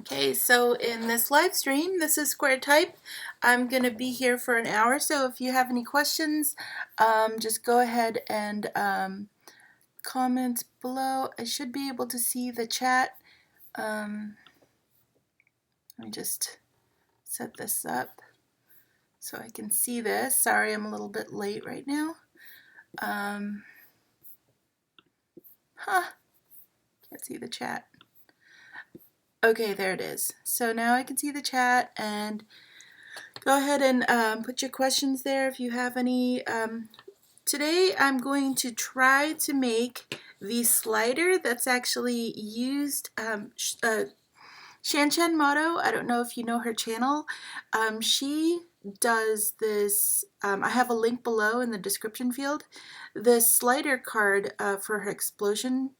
Okay, so in this live stream, this is Square Type. I'm going to be here for an hour, so if you have any questions, just go ahead and comment below. I should be able to see the chat. Let me just set this up so I can see this. Sorry, I'm a little bit late right now. Can't see the chat. Okay, there it is. So now I can see the chat, and go ahead and put your questions there if you have any. Today I'm going to try to make the slider that's actually used. Shan Motto, I don't know if you know her channel. She does this, I have a link below in the description field, this slider card for her explosion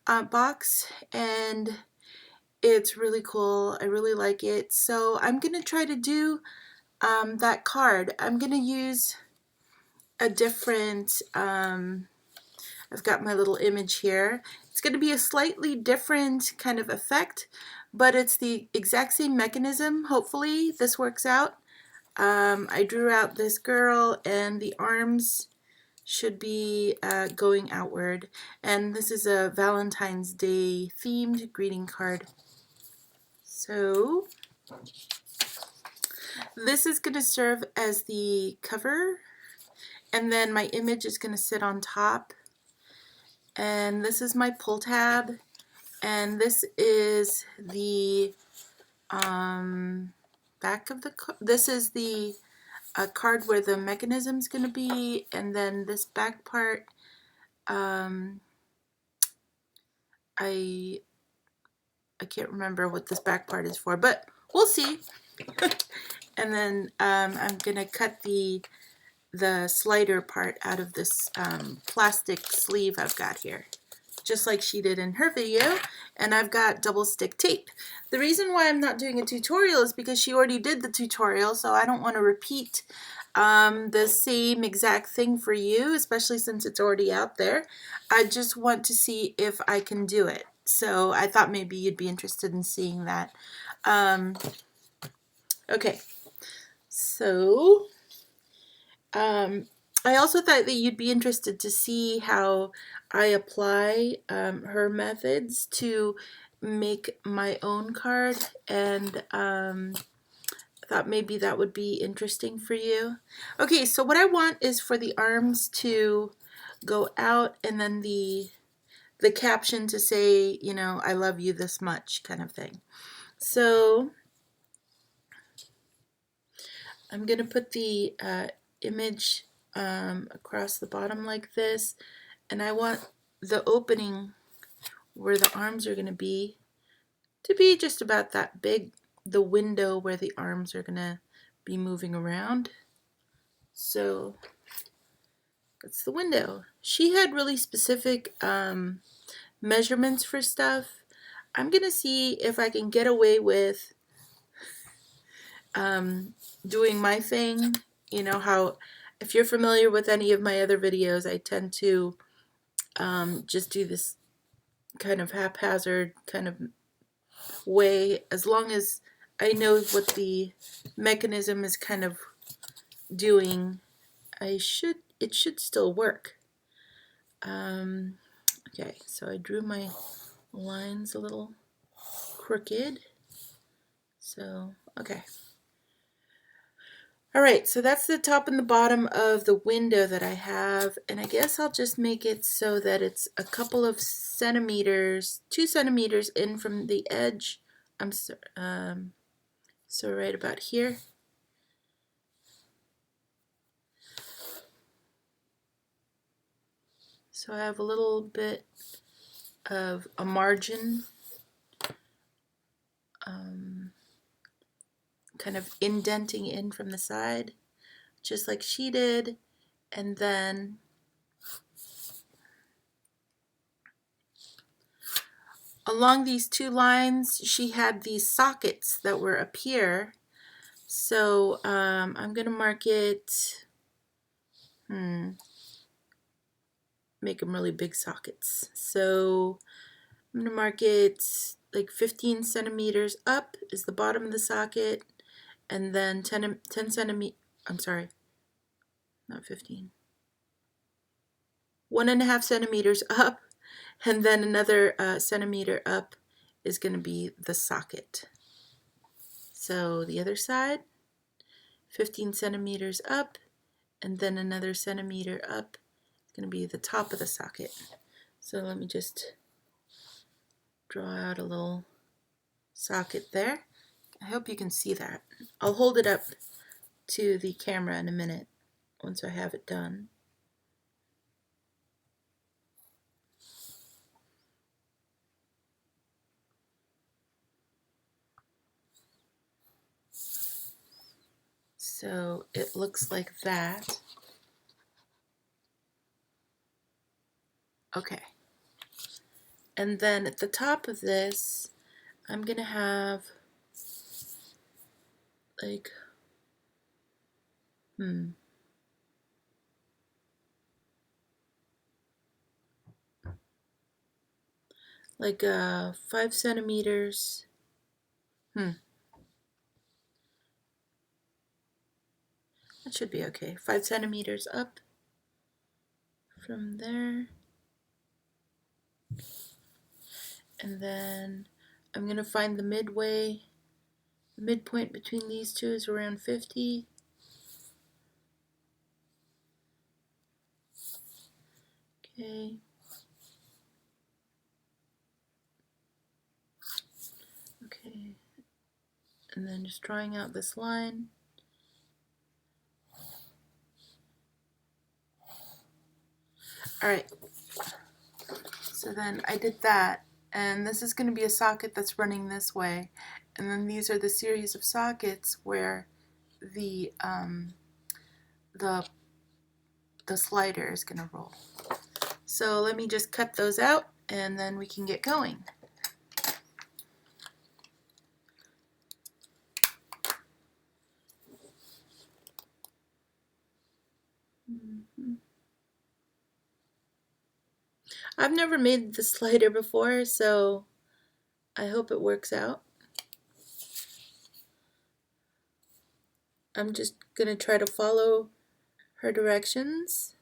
box, and it's really cool. I really like it. So I'm going to try to do that card. I'm going to use a different, I've got my little image here. It's going to be a slightly different kind of effect, but it's the exact same mechanism. Hopefully this works out. I drew out this girl, and the arms should be going outward. And this is a Valentine's Day themed greeting card. So this is going to serve as the cover, and then my image is going to sit on top. And this is my pull tab, and this is the back of the card. This is the card where the mechanism is going to be, and then this back part, I can't remember what this back part is for, but we'll see. And then I'm going to cut the slider part out of this plastic sleeve I've got here, just like she did in her video, and I've got double stick tape. The reason why I'm not doing a tutorial is because she already did the tutorial, so I don't want to repeat the same exact thing for you, especially since it's already out there. I just want to see if I can do it. So I thought maybe you'd be interested in seeing that. Okay, so I also thought that you'd be interested to see how I apply her methods to make my own card, and I thought maybe that would be interesting for you. Okay, so what I want is for the arms to go out, and then the caption to say, you know, I love you this much, kind of thing. So I'm going to put the image across the bottom like this, and I want the opening where the arms are going to be just about that big, the window where the arms are going to be moving around. So that's the window. She had really specific measurements for stuff. I'm going to see if I can get away with doing my thing. You know how, if you're familiar with any of my other videos, I tend to just do this kind of haphazard kind of way. As long as I know what the mechanism is kind of doing, it should still work. Okay, so I drew my lines a little crooked. So, okay. Alright, so that's the top and the bottom of the window that I have, and I guess I'll just make it so that it's a couple of centimeters, 2 centimeters in from the edge. So right about here. So I have a little bit of a margin, kind of indenting in from the side, just like she did, and then along these 2 lines she had these sockets that were up here. So I'm going to mark it, make them really big sockets. So I'm going to mark it like 15 centimeters up is the bottom of the socket, and then 10 centimeters, I'm sorry, not 15, 1.5 centimeters up, and then another centimeter up is going to be the socket. So the other side, 15 centimeters up, and then another centimeter up is going to be the top of the socket. So let me just draw out a little socket there. I hope you can see that. I'll hold it up to the camera in a minute once I have it done. So it looks like that. Okay. And then at the top of this, I'm going to have like, like 5 centimeters. That should be okay. 5 centimeters up from there. And then I'm going to find the midway. The midpoint between these two is around 50. Okay. Okay. And then just drawing out this line. Alright, so then I did that, and this is going to be a socket that's running this way, and then these are the series of sockets where the slider is going to roll. So let me just cut those out, and then we can get going. I've never made the slider before, so I hope it works out. I'm just going to try to follow her directions,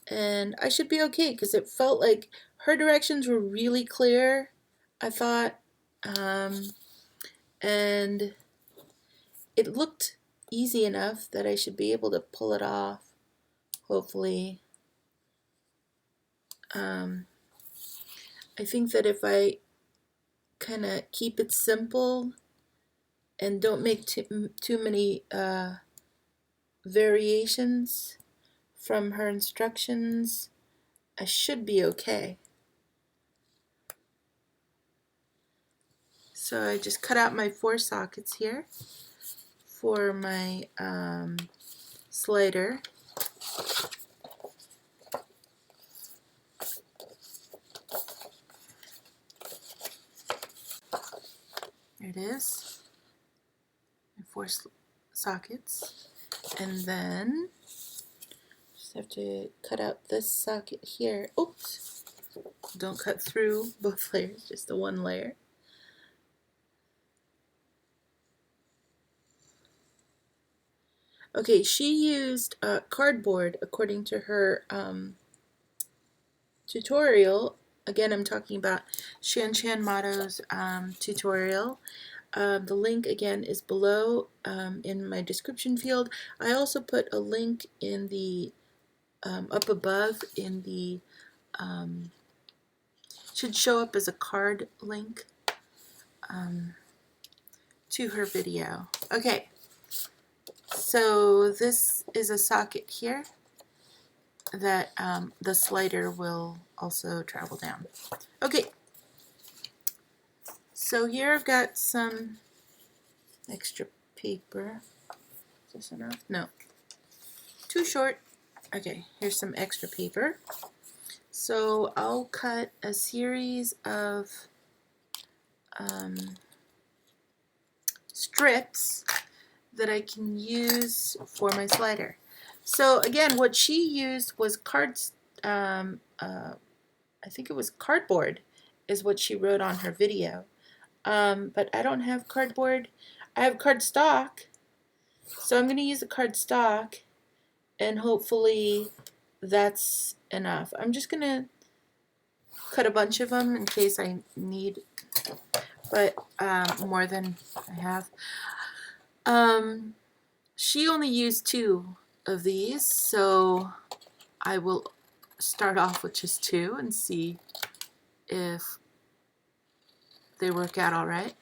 and I should be okay because it felt like her directions were really clear, I thought, and it looked easy enough that I should be able to pull it off, hopefully. I think that if I kind of keep it simple and don't make too many variations from her instructions, I should be okay. So I just cut out my 4 sockets here for my slider. There it is, my 4 sockets. And then just have to cut out this socket here. Oops, don't cut through both layers, just the one layer. Okay, she used cardboard according to her tutorial. Again, I'm talking about Shan Motto's tutorial. The link again is below in my description field. I also put a link in the up above in the should show up as a card link to her video. Okay, so this is a socket here that the slider will also travel down. Okay, so here I've got some extra paper. Is this enough? No. Too short. Okay, here's some extra paper. So I'll cut a series of strips that I can use for my slider. So again, what she used was I think it was cardboard, is what she wrote on her video. But I don't have cardboard. I have cardstock, so I'm going to use a cardstock, and hopefully that's enough. I'm just going to cut a bunch of them in case I need, but more than I have. She only used 2 of these, so I will start off with just 2 and see if they work out all right.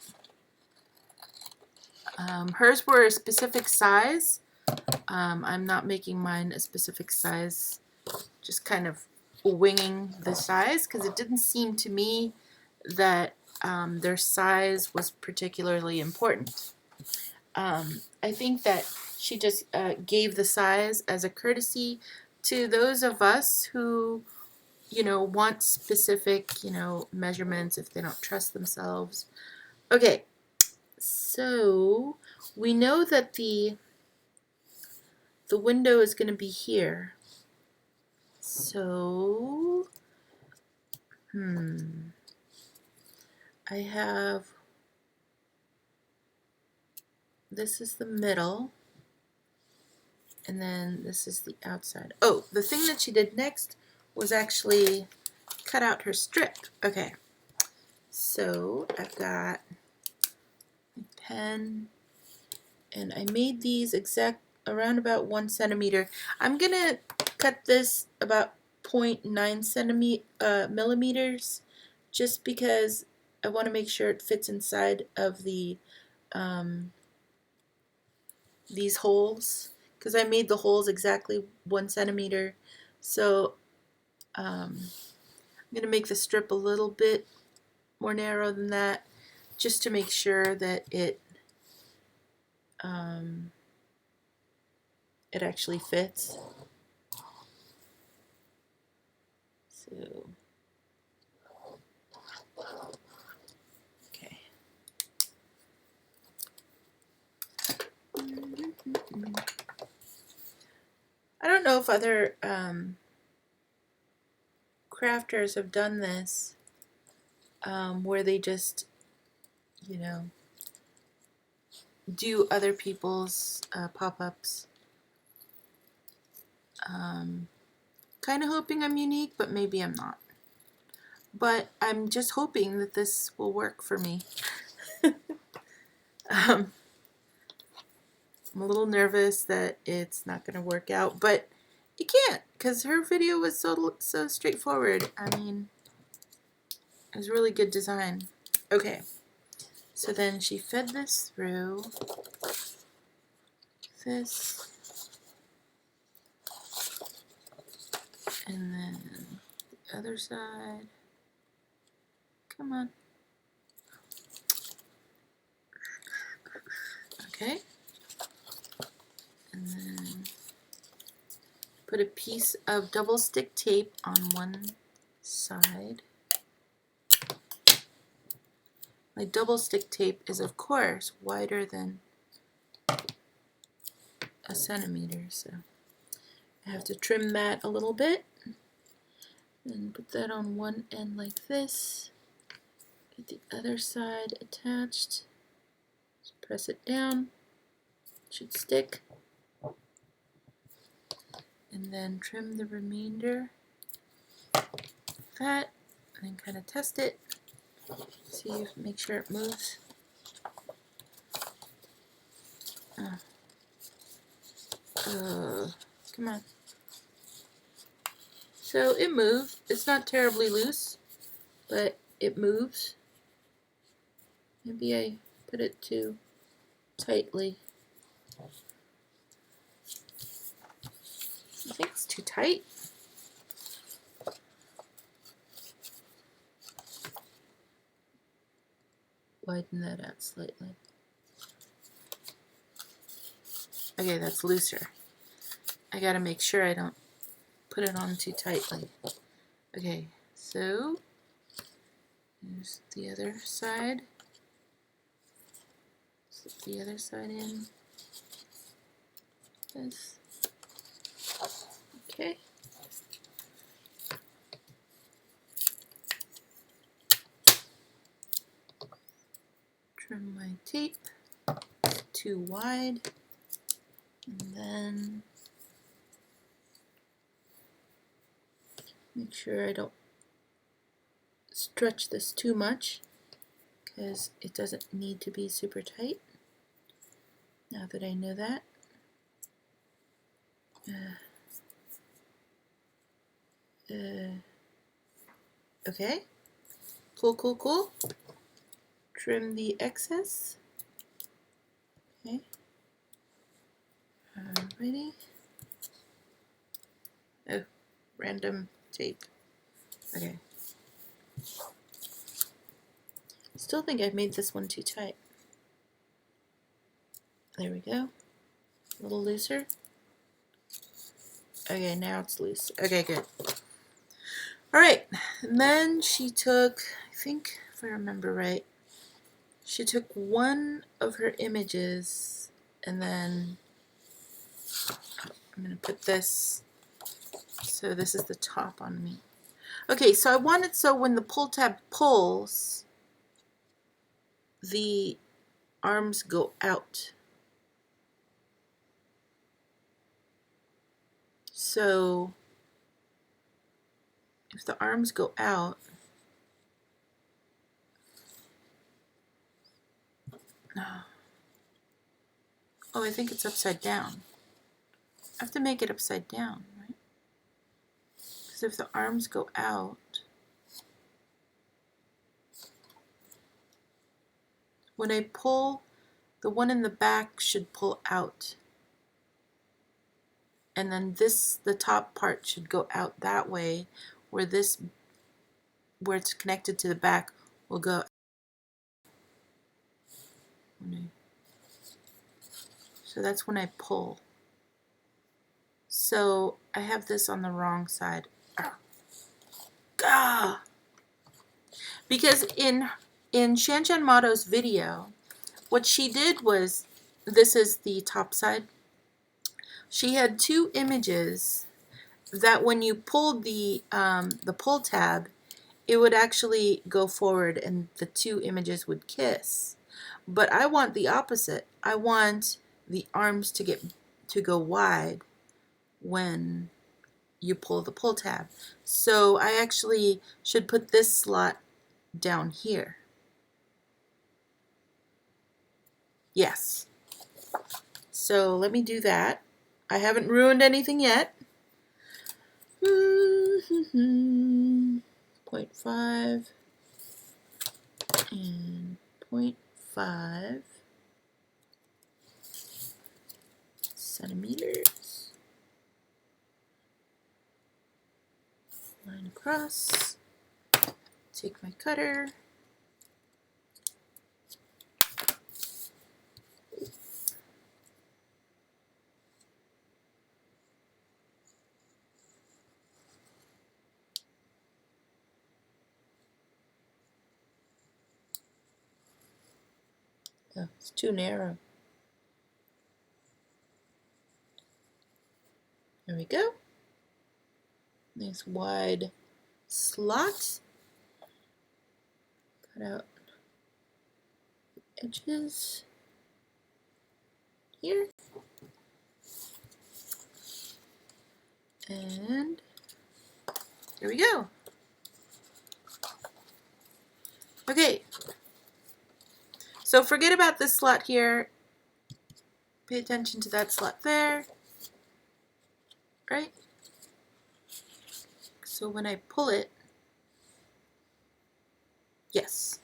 Hers were a specific size. I'm not making mine a specific size, just kind of winging the size, because it didn't seem to me that their size was particularly important. I think that she just gave the size as a courtesy to those of us who, want specific, measurements if they don't trust themselves. Okay, so we know that the window is going to be here. So, I have, this is the middle, and then this is the outside. Oh, the thing that she did next was actually cut out her strip. Okay, so I've got a pen, and I made these around about 1 centimeter. I'm gonna cut this about 0.9 millimeters, just because I want to make sure it fits inside of the these holes, because I made the holes exactly 1 centimeter. So I'm gonna make the strip a little bit more narrow than that, just to make sure that it actually fits. So, okay. I don't know if other crafters have done this, where they just, do other people's pop-ups. Kind of hoping I'm unique, but maybe I'm not. But I'm just hoping that this will work for me. I'm a little nervous that it's not going to work out, but it can't, because her video was so straightforward. I mean, it was really good design. Okay, so then she fed this through this, and then the other side. Come on. Okay. And then put a piece of double stick tape on one side. My double stick tape is, of course, wider than 1 centimeter, so I have to trim that a little bit. And put that on one end like this. Get the other side attached. Just press it down. It should stick. And then trim the remainder of that, and then kind of test it. See, make sure it moves. Come on. So it moves. It's not terribly loose, but it moves. Maybe I put it too tightly. I think it's too tight. Widen that out slightly. Okay, that's looser. I gotta make sure I don't put it on too tightly. Okay, so here's the other side. Slip the other side in. This. Okay. trim my tape too wide, and then make sure I don't stretch this too much because it doesn't need to be super tight. Now that I know that. Okay, cool. Trim the excess. Okay, alrighty. Oh, random tape. Okay. Still think I've made this one too tight. There we go. A little looser. Okay, now it's loose. Okay, good. Alright, and then she took, I think if I remember right, she took one of her images and then I'm going to put this, so this is the top on me. Okay, so I want it so when the pull tab pulls, the arms go out. So if the arms go out, oh, I think it's upside down. I have to make it upside down, right? Because if the arms go out, when I pull, the one in the back should pull out. And then this, the top part should go out that way, where this, where it's connected to the back, will go. So that's when I pull. So I have this on the wrong side. Ah! Because in Shanshan Mato's video, what she did was, this is the top side. She had two images that when you pulled the pull tab, it would actually go forward and the two images would kiss. But I want the opposite. I want the arms to go wide when you pull the pull tab. So I actually should put this slot down here. Yes. So let me do that. I haven't ruined anything yet. 0.5 and 0.5 centimeters. Line across. Take my cutter. Oh, it's too narrow. There we go. Nice wide slot. Cut out the edges here. And here we go. Okay. So forget about this slot here. Pay attention to that slot there. Right? So when I pull it, yes.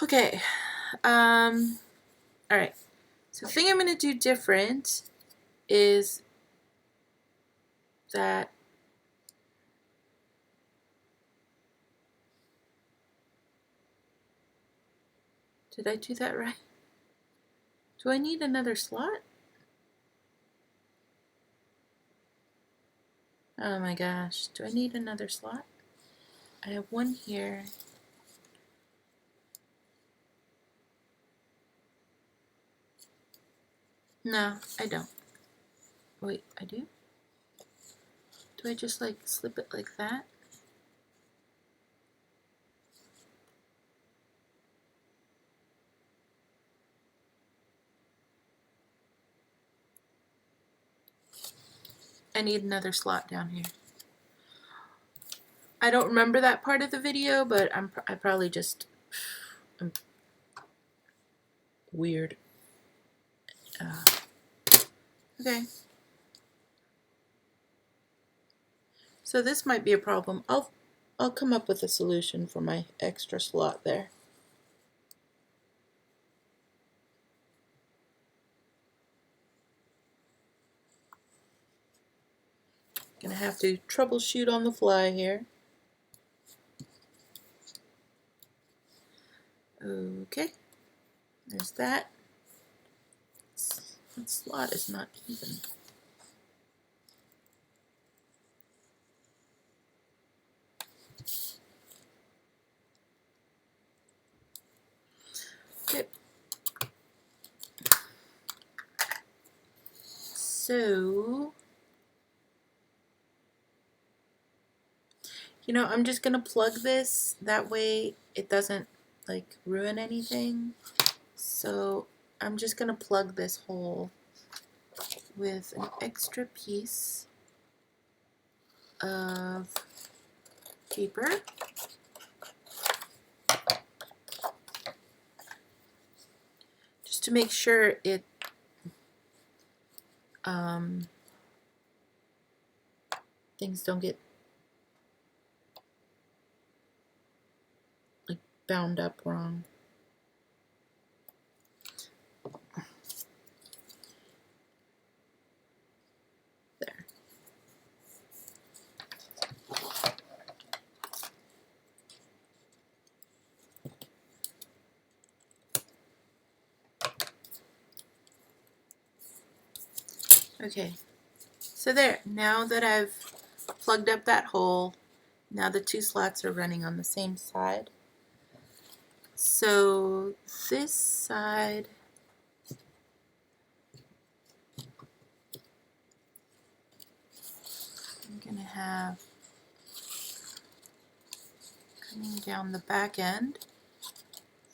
Okay. All right. So the thing I'm going to do different is that did I do that right? Do I need another slot? Oh my gosh. Do I need another slot? I have one here. No, I don't. Wait, I do? Do I just like slip it like that? I need another slot down here. I don't remember that part of the video, but I probably just, I'm weird. Okay. So this might be a problem. I'll come up with a solution for my extra slot there. Gonna have to troubleshoot on the fly here. Okay, there's that. That slot is not even. Okay. So, you know, I'm just gonna plug this, that way it doesn't like ruin anything. So I'm just gonna plug this hole with an extra piece of paper. Just to make sure it things don't get like bound up wrong. There. Okay, so there, now that I've plugged up that hole, now the two slots are running on the same side. So this side, I'm gonna have coming down the back end,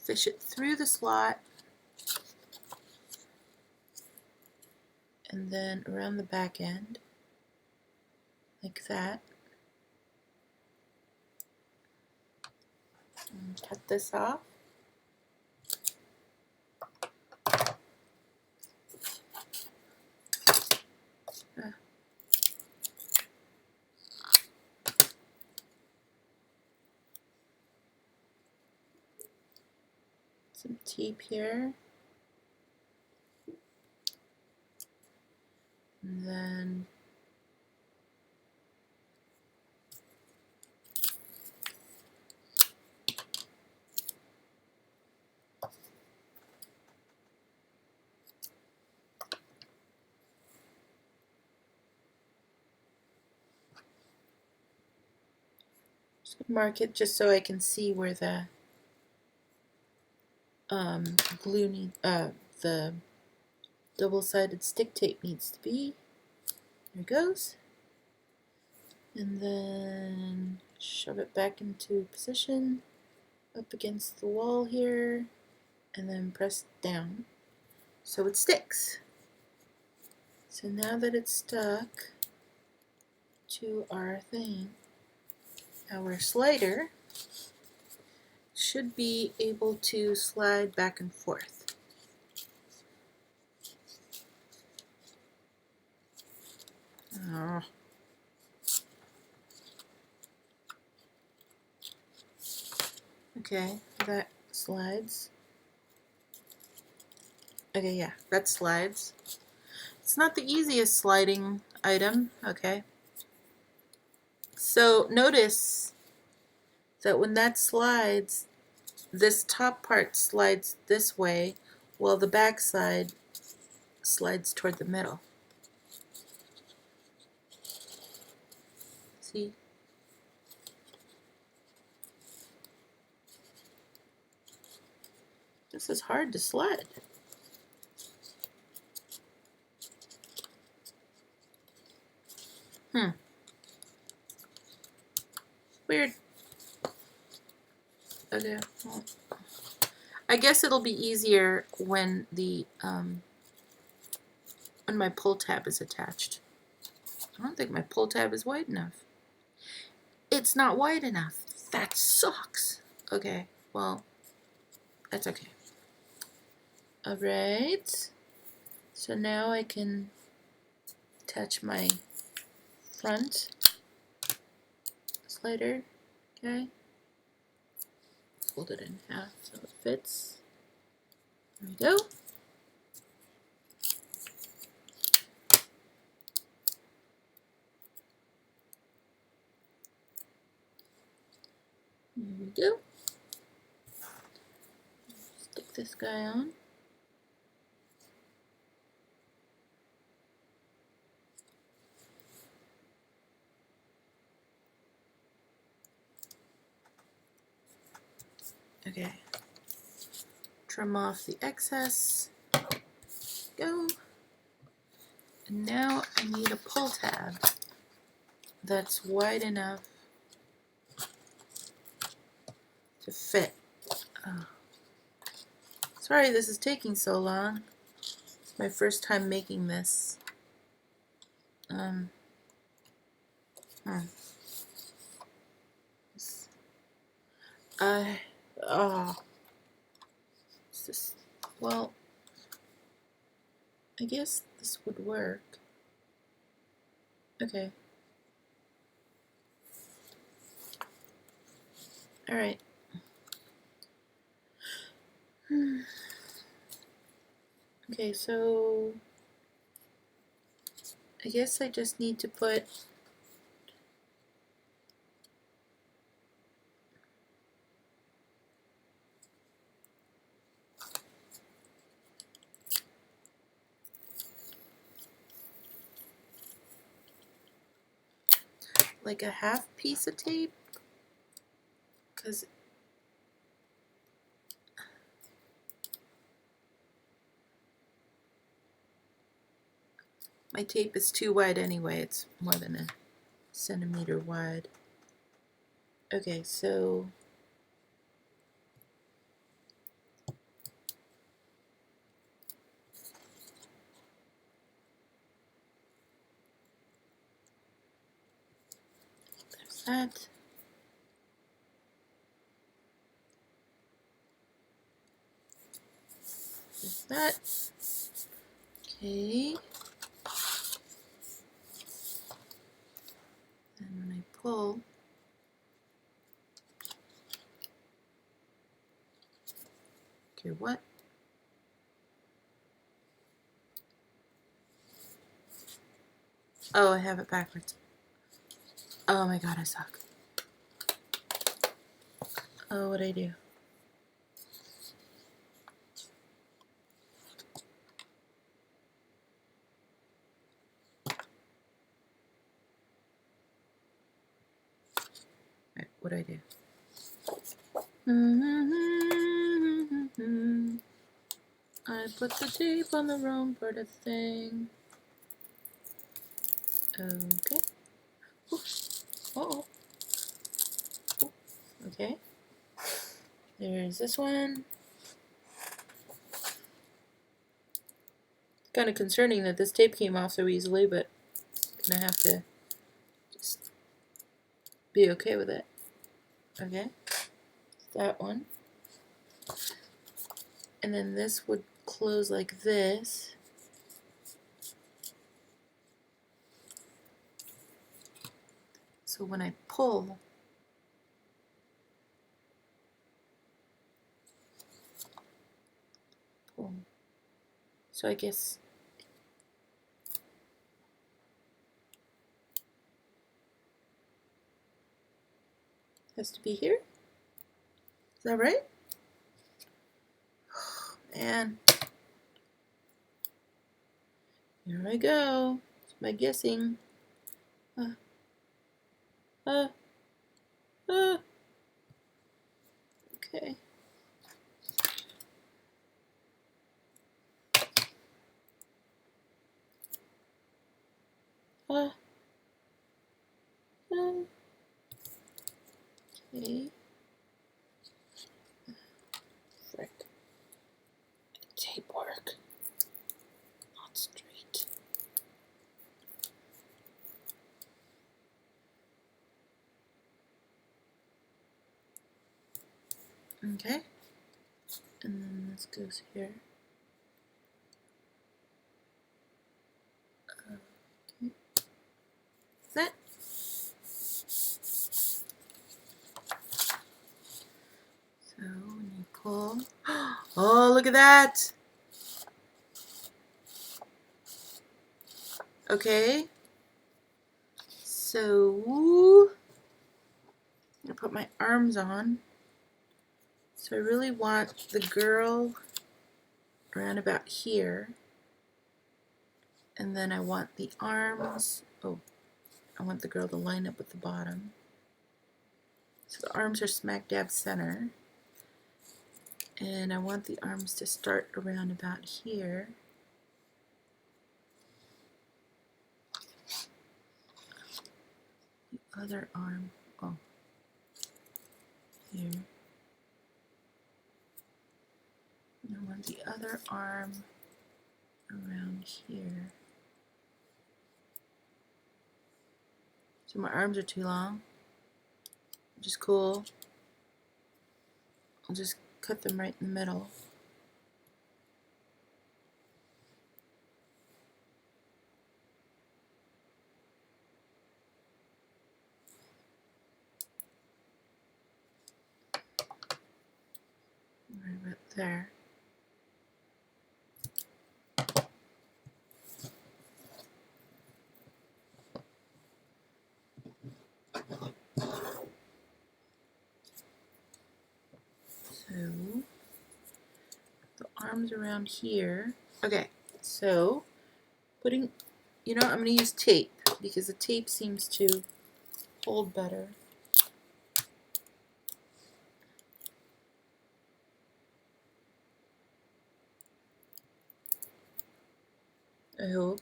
fish it through the slot, and then around the back end, like that. And cut this off. Some tape here. And then just mark it just so I can see where the the double-sided stick tape needs to be. There it goes. And then shove it back into position up against the wall here, and then press down so it sticks. So now that it's stuck to our thing, our slider should be able to slide back and forth. Oh. Okay, that slides. Okay, yeah, that slides. It's not the easiest sliding item, okay? So notice that when that slides, this top part slides this way, while the back side slides toward the middle. See? This is hard to slide. Weird. Okay. Well, I guess it'll be easier when the when my pull tab is attached. I don't think my pull tab is wide enough. It's not wide enough. That sucks. Okay, well, that's okay. Alright, so now I can attach my front slider, okay? Fold it in half so it fits. There we go. There we go. Stick this guy on. Okay. Trim off the excess. Go. And now I need a pull tab that's wide enough to fit. Oh. Sorry this is taking so long. It's my first time making this. It's just, well, I guess this would work. Okay. Alright. Okay, so I guess I just need to put like a half piece of tape, because my tape is too wide anyway. It's more than a centimeter wide. Okay, so there's that. There's that. Okay. And when I pull, okay, what? Oh, I have it backwards. Oh my god, I suck. Oh, what'd I do? Right, what'd I do? I put the tape on the wrong part of the thing. Okay. Ooh. Uh-oh. Ooh. Okay. There's this one. It's kind of concerning that this tape came off so easily, but I'm gonna have to just be okay with it. Okay. That one. And then this would close like this. So when I pull, so I guess it has to be here. Is that right? Man. Here I go. It's my guessing. Okay. Okay. Frick. Tape work. Not straight. Okay, and then this goes here. Okay. That. So when you pull, oh, look at that. Okay, so I'm gonna put my arms on. So I really want the girl around about here, and then I want the arms. Oh, I want the girl to line up with the bottom. So the arms are smack dab center, and I want the arms to start around about here. The other arm, oh, here. And I want the other arm around here. So my arms are too long, which is cool. I'll just cut them right in the middle. Right about there. So the arms around here. Okay, so putting, you know, I'm going to use tape because the tape seems to hold better. I hope.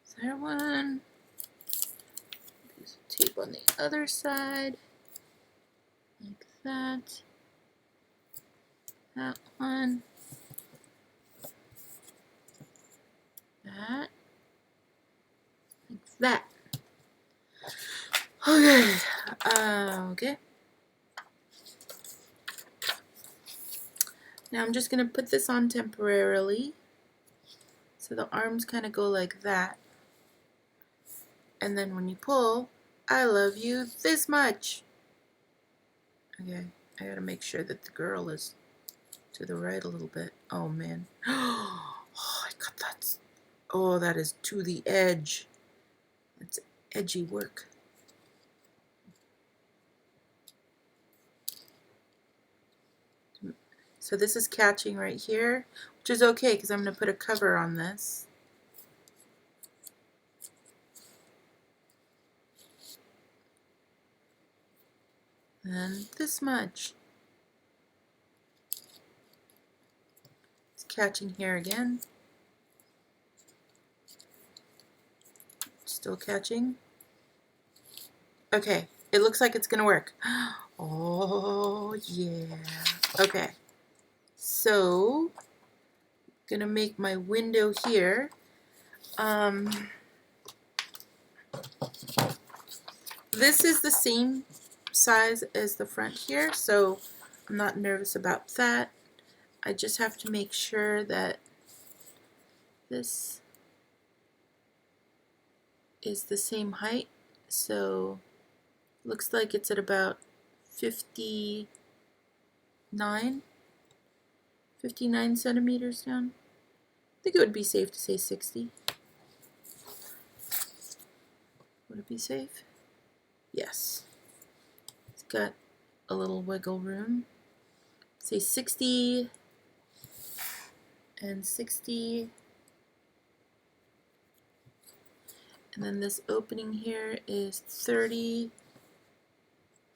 Is there one? Use tape on the other side, like that. That one. That. Like that. Okay. Okay. Now I'm just going to put this on temporarily. So the arms kind of go like that. And then when you pull, I love you this much. Okay, I gotta make sure that the girl is to the right a little bit. Oh man. Oh, I got that. Oh, that is to the edge. It's edgy work. So this is catching right here, which is okay because I'm going to put a cover on this. And this much. It's catching here again. Still catching. Okay, it looks like it's going to work. Oh, yeah. Okay, so going to make my window here. This is the same size as the front here, so I'm not nervous about that. I just have to make sure that this is the same height. So looks like it's at about 59 centimeters down. I think it would be safe to say 60. Would it be safe? Yes. It's got a little wiggle room. Say 60 and 60. And then this opening here is 30.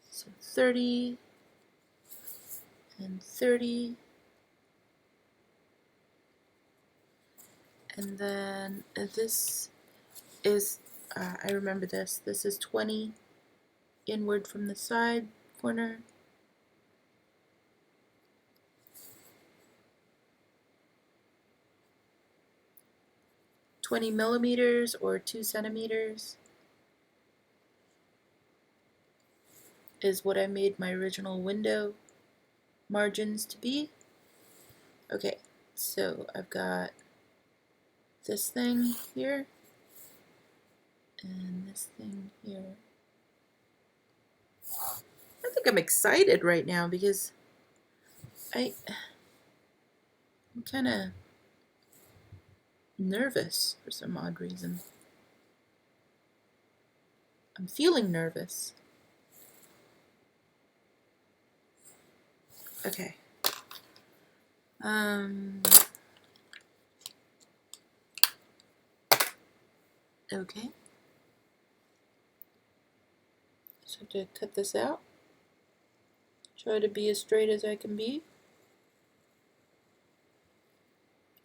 So 30 and 30. And then this is, I remember this is 20 inward from the side corner. 20 millimeters or 2 centimeters is what I made my original window margins to be. Okay, so I've got this thing here and this thing here. I think I'm excited right now because I'm kind of nervous for some odd reason. I'm feeling nervous. Okay. Okay. So I have to cut this out. Try to be as straight as I can be.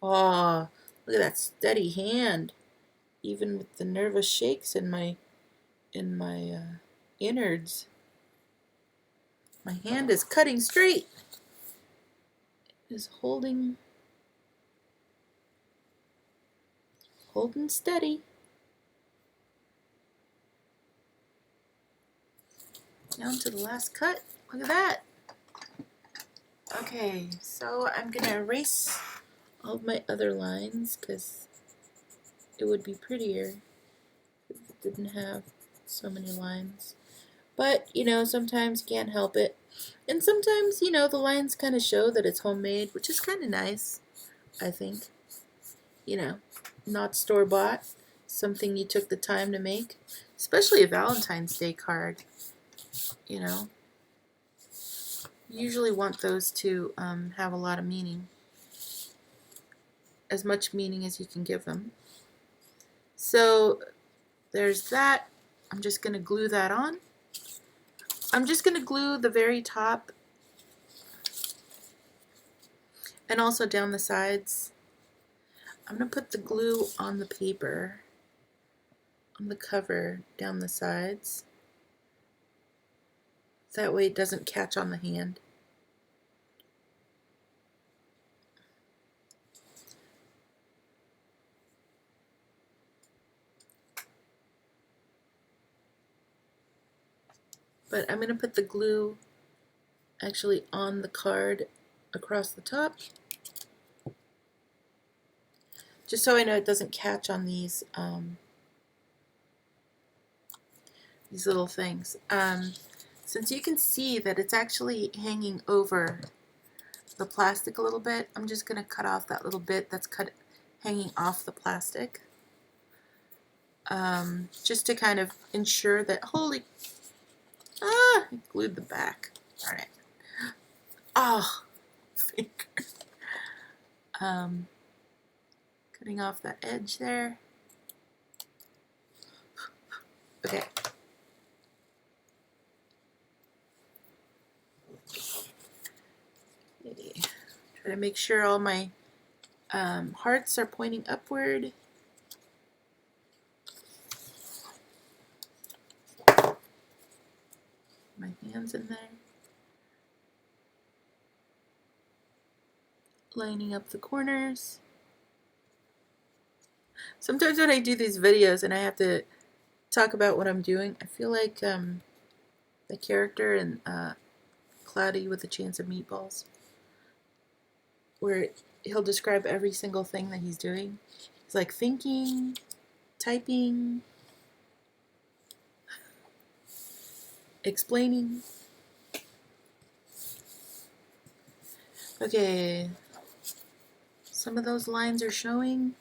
Ah, look at that steady hand. Even with the nervous shakes in my innards. My hand is cutting straight. It is holding steady. Down to the last cut. Look at that. Okay, so I'm gonna erase all of my other lines because it would be prettier if it didn't have so many lines. But, you know, sometimes you can't help it. And sometimes, you know, the lines kind of show that it's homemade, which is kind of nice, I think. You know, not store-bought, something you took the time to make, especially a Valentine's Day card, you know. You usually want those to have a lot of meaning, as much meaning as you can give them. So there's that. I'm just going to glue that on. I'm just going to glue the very top and also down the sides. I'm going to put the glue on the paper, on the cover, down the sides. That way it doesn't catch on the hand. But I'm going to put the glue actually on the card across the top, just so I know it doesn't catch on these little things. Since you can see that it's actually hanging over the plastic a little bit, I'm just going to cut off that little bit that's hanging off the plastic, just to kind of ensure that, I glued the back. All right. Oh, finger. Cutting off that edge there. Okay. Try to make sure all my hearts are pointing upward. My hands in there. Lining up the corners. Sometimes when I do these videos and I have to talk about what I'm doing, I feel like the character in Cloudy with a Chance of Meatballs, where he'll describe every single thing that he's doing. He's like thinking, typing, explaining. Okay, some of those lines are showing.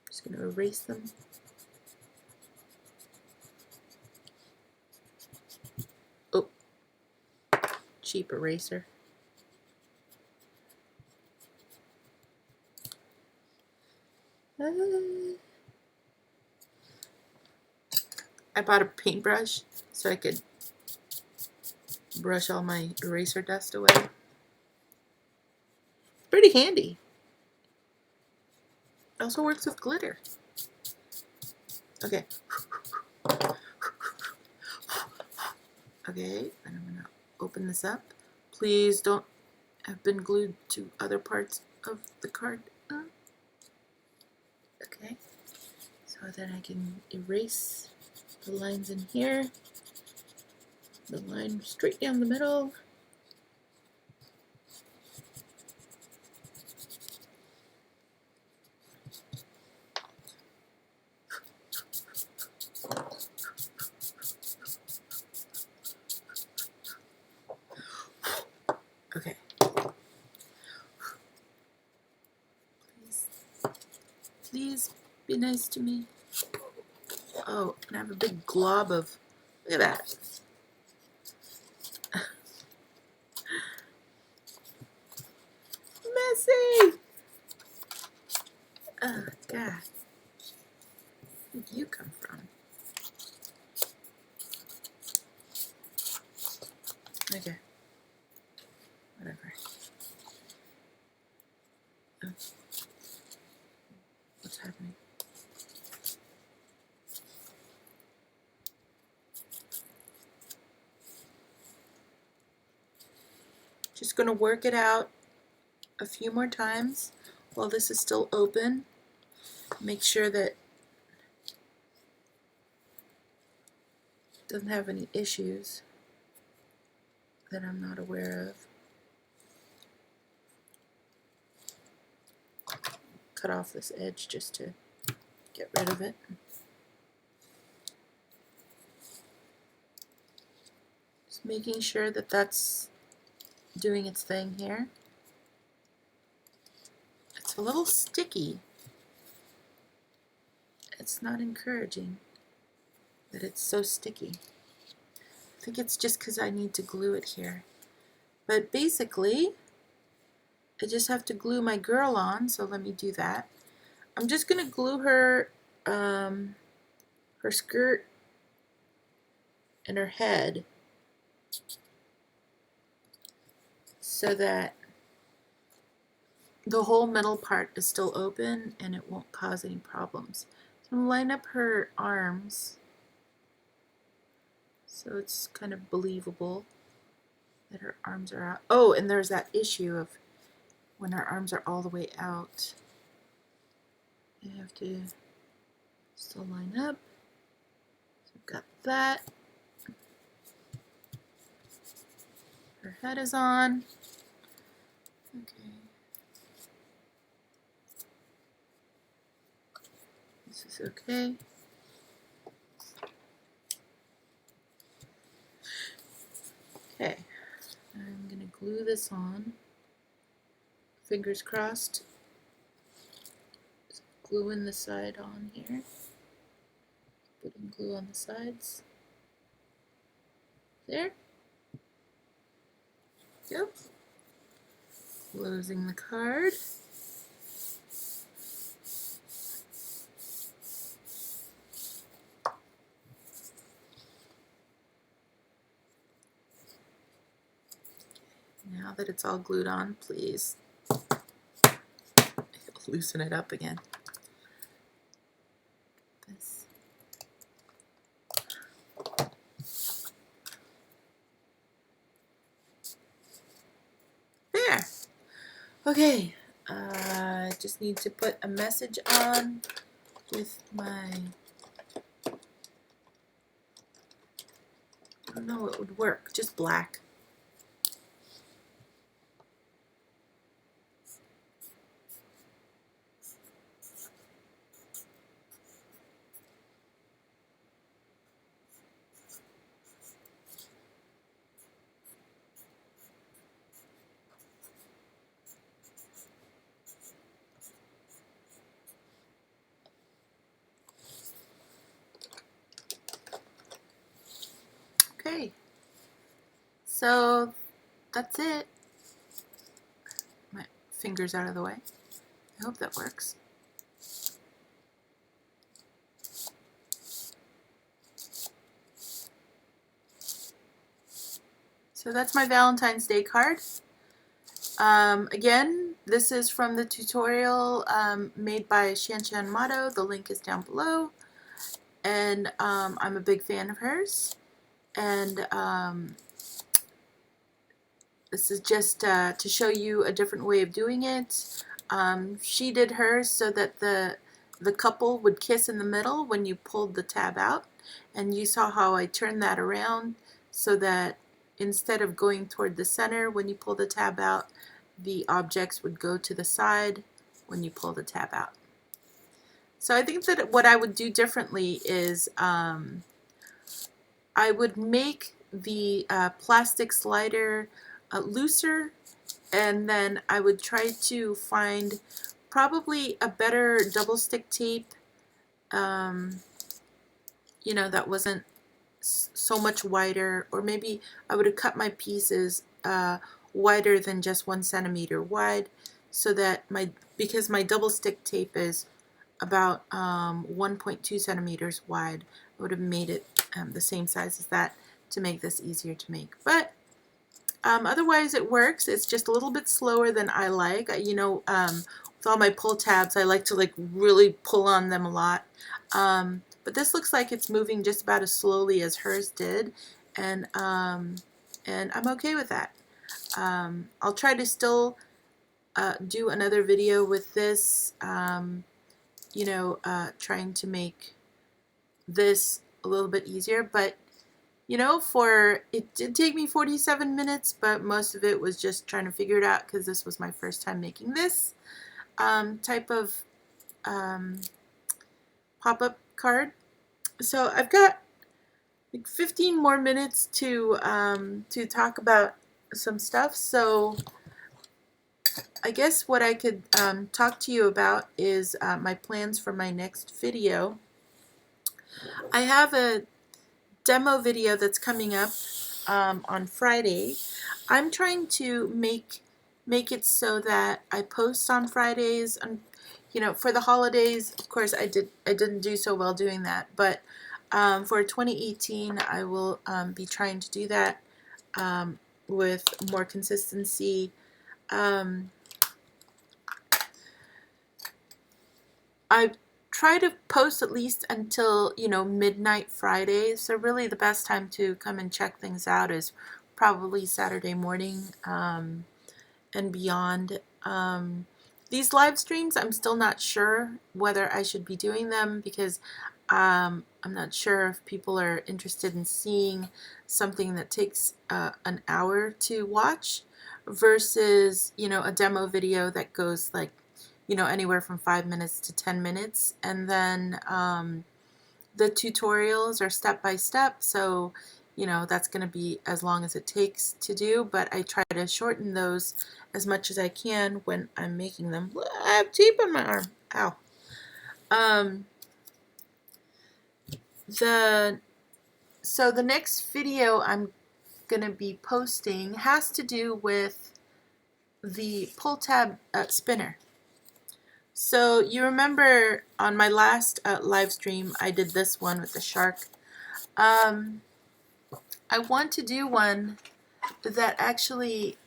I'm just going to erase them. Oh, cheap eraser. I bought a paintbrush so I could brush all my eraser dust away. Pretty handy. It also works with glitter. Okay. Okay, and I'm going to open this up. Please don't have been glued to other parts of the card. Okay. So then I can erase the lines in here, the line straight down the middle. Okay. Please be nice to me. Oh, and I have a big glob of, look at that. Messy! Oh, God. Where did you come from? Okay. Whatever. Oh. What's happening? Just going to work it out a few more times while this is still open. Make sure that it doesn't have any issues that I'm not aware of. Cut off this edge just to get rid of it. Just making sure that that's doing its thing here. It's a little sticky. It's not encouraging that it's so sticky. I think it's just because I need to glue it here. But basically, I just have to glue my girl on, so let me do that. I'm just going to glue her, her skirt and her head so that the whole middle part is still open and it won't cause any problems. So I'm going to line up her arms so it's kind of believable that her arms are out. Oh, and there's that issue of when her arms are all the way out. You have to still line up. So I've got that. Her head is on. Okay. This is okay. Okay. I'm going to glue this on. Fingers crossed. Just gluing the side on here. Putting glue on the sides. There. Go. Closing the card. Now that it's all glued on, please loosen it up again. This. There. Okay. I just need to put a message on with my, I don't know, it would work, just black. Okay, so that's it. My finger's out of the way. I hope that works. So that's my Valentine's Day card. Again, this is from the tutorial made by Shan Motto. The link is down below. And I'm a big fan of hers. And this is just to show you a different way of doing it. She did hers so that the couple would kiss in the middle when you pulled the tab out. And you saw how I turned that around so that instead of going toward the center when you pull the tab out, the objects would go to the side when you pull the tab out. So I think that what I would do differently is I would make the plastic slider looser, and then I would try to find probably a better double stick tape, you know, that wasn't so much wider, or maybe I would have cut my pieces wider than just 1 centimeter wide, so that because my double stick tape is about 1.2 centimeters wide, I would have made it the same size as that to make this easier to make. But otherwise it works. It's just a little bit slower than I like. You know, with all my pull tabs, I like to really pull on them a lot. But this looks like it's moving just about as slowly as hers did, and I'm okay with that. I'll try to still do another video with this, you know, trying to make this a little bit easier, but you know, it did take me 47 minutes, but most of it was just trying to figure it out because this was my first time making this type of pop-up card. So I've got like 15 more minutes to talk about some stuff. So I guess what I could talk to you about is my plans for my next video. I have a demo video that's coming up on Friday. I'm trying to make it so that I post on Fridays, and you know, for the holidays, of course, I didn't do so well doing that, but for 2018, I will be trying to do that with more consistency. I try to post at least until, you know, midnight Friday. So really the best time to come and check things out is probably Saturday morning and beyond. These live streams, I'm still not sure whether I should be doing them because I'm not sure if people are interested in seeing something that takes an hour to watch versus, you know, a demo video that goes like, you know, anywhere from 5 minutes to 10 minutes. And then the tutorials are step by step. So, you know, that's going to be as long as it takes to do. But I try to shorten those as much as I can when I'm making them. I have tape on my arm. Ow. So the next video I'm going to be posting has to do with the pull tab spinner. So you remember on my last live stream, I did this one with the shark. I want to do one that actually,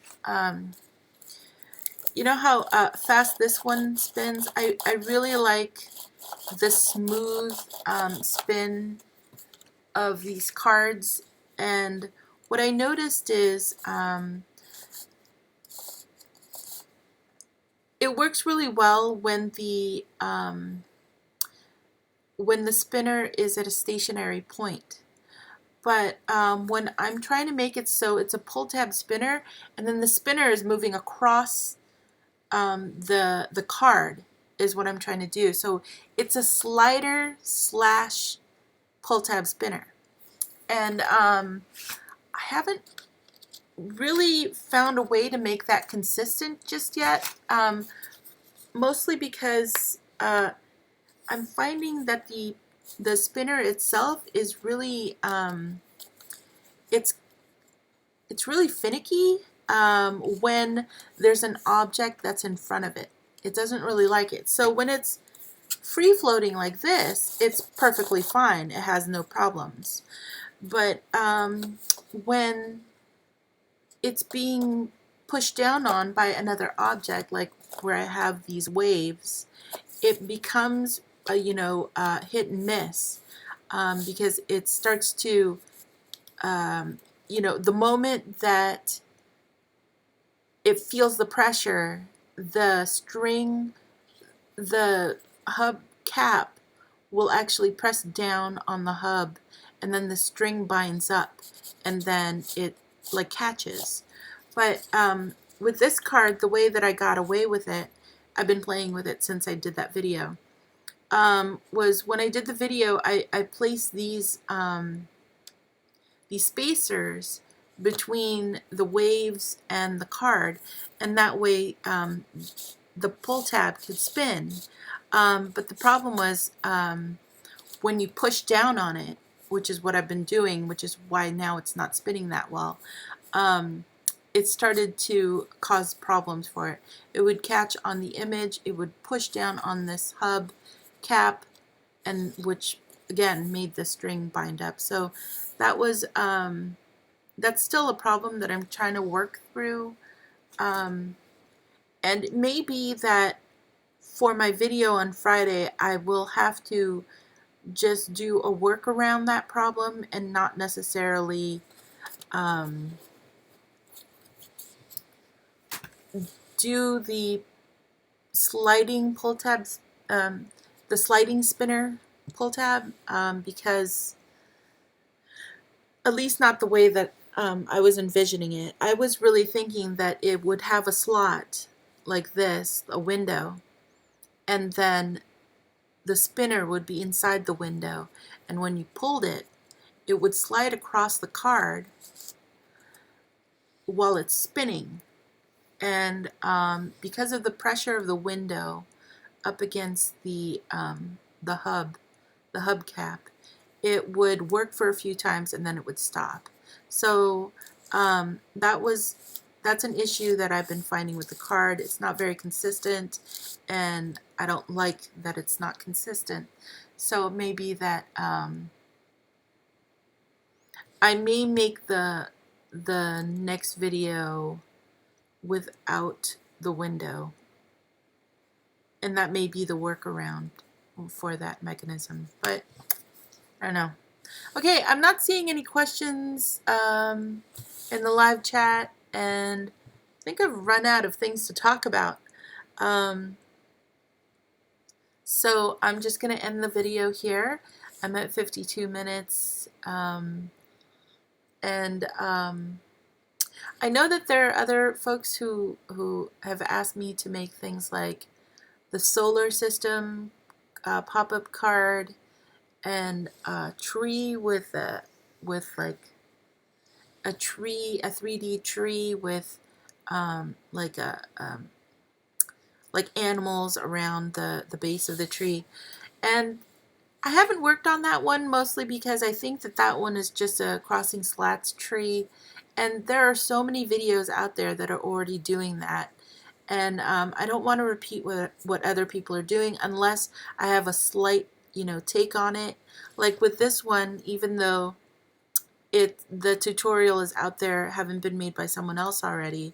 you know how fast this one spins? I really like the smooth spin of these cards. And what I noticed is it works really well when the spinner is at a stationary point. But when I'm trying to make it so it's a pull tab spinner, and then the spinner is moving across the card is what I'm trying to do. So it's a slider slash pull tab spinner. And I haven't really found a way to make that consistent just yet, mostly because I'm finding that the spinner itself is really it's really finicky when there's an object that's in front of it. It doesn't really like it. So when it's free floating like this, it's perfectly fine. It has no problems. But when it's being pushed down on by another object, like where I have these waves, it becomes a, you know, hit and miss because it starts to, you know, the moment that it feels the pressure, the string, the hub cap will actually press down on the hub, and then the string binds up, and then it like catches. But with this card, the way that I got away with it, I've been playing with it since I did that video, was when I did the video, I placed these spacers between the waves and the card, and that way the pull tab could spin. But the problem was when you push down on it, which is what I've been doing, which is why now it's not spinning that well, it started to cause problems for it. It would catch on the image, it would push down on this hub cap, and which again made the string bind up. So that was that's still a problem that I'm trying to work through. And it may be that for my video on Friday, I will have to just do a work around that problem and not necessarily do the sliding pull tabs, the sliding spinner pull tab, because at least not the way that I was envisioning it. I was really thinking that it would have a slot like this, a window, and then the spinner would be inside the window, and when you pulled it, it would slide across the card while it's spinning. And because of the pressure of the window up against the hub cap, it would work for a few times and then it would stop. So that's an issue that I've been finding with the card. It's not very consistent, and I don't like that it's not consistent. So it may be that I may make the next video without the window, and that may be the workaround for that mechanism, but I don't know. Okay, I'm not seeing any questions in the live chat, and I think I've run out of things to talk about. So I'm just going to end the video here. I'm at 52 minutes, and I know that there are other folks who have asked me to make things like the solar system pop-up card, and a tree with like a 3D tree with like like animals around the base of the tree. And I haven't worked on that one, mostly because I think that one is just a crossing slats tree, and there are so many videos out there that are already doing that, and I don't want to repeat what other people are doing unless I have a slight take on it. Like with this one, even though the tutorial is out there, having been made by someone else already,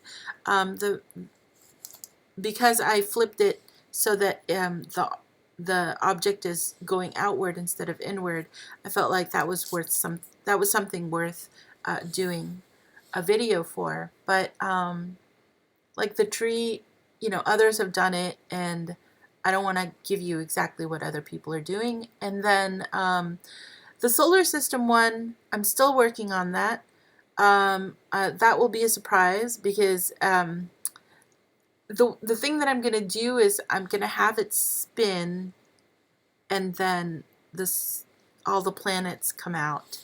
because I flipped it so that the object is going outward instead of inward, I felt like that was something worth doing a video for. But like the tree, others have done it, and I don't want to give you exactly what other people are doing. And then the solar system one, I'm still working on that. That will be a surprise, because the thing that I'm going to do is I'm going to have it spin, and then all the planets come out.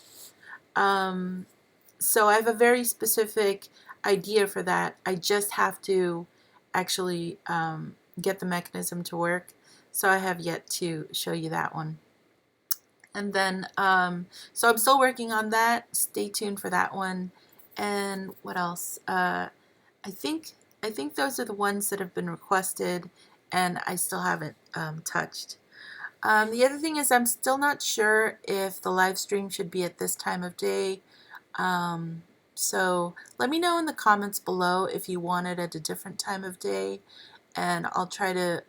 So I have a very specific idea for that. I just have to actually get the mechanism to work. So I have yet to show you that one. And then, so I'm still working on that. Stay tuned for that one. And what else? I think those are the ones that have been requested, and I still haven't touched. The other thing is, I'm still not sure if the live stream should be at this time of day. So let me know in the comments below if you want it at a different time of day, and I'll try to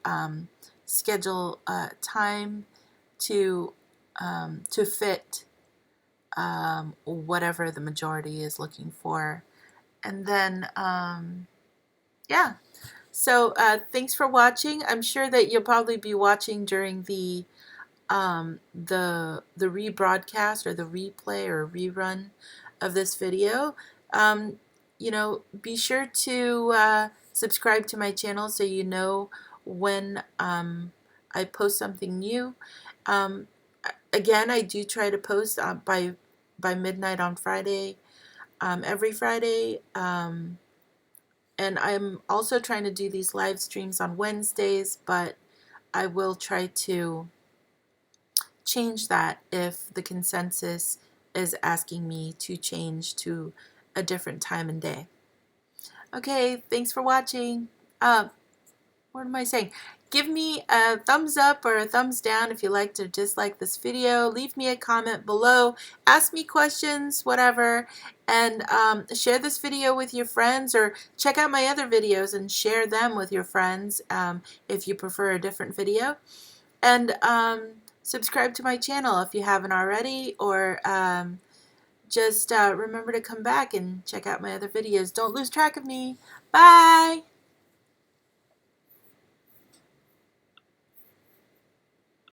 schedule time to fit whatever the majority is looking for. And then yeah, So thanks for watching. I'm sure that you'll probably be watching during the rebroadcast or the replay or rerun of this video. Um, be sure to subscribe to my channel so you know when I post something new. Um, Again, I do try to post by midnight on Friday, every Friday. And I'm also trying to do these live streams on Wednesdays, but I will try to change that if the consensus is asking me to change to a different time and day. Okay, thanks for watching. What am I saying? Give me a thumbs up or a thumbs down if you liked or disliked this video. Leave me a comment below. Ask me questions, whatever. And share this video with your friends, or check out my other videos and share them with your friends if you prefer a different video. And subscribe to my channel if you haven't already, or just remember to come back and check out my other videos. Don't lose track of me. Bye!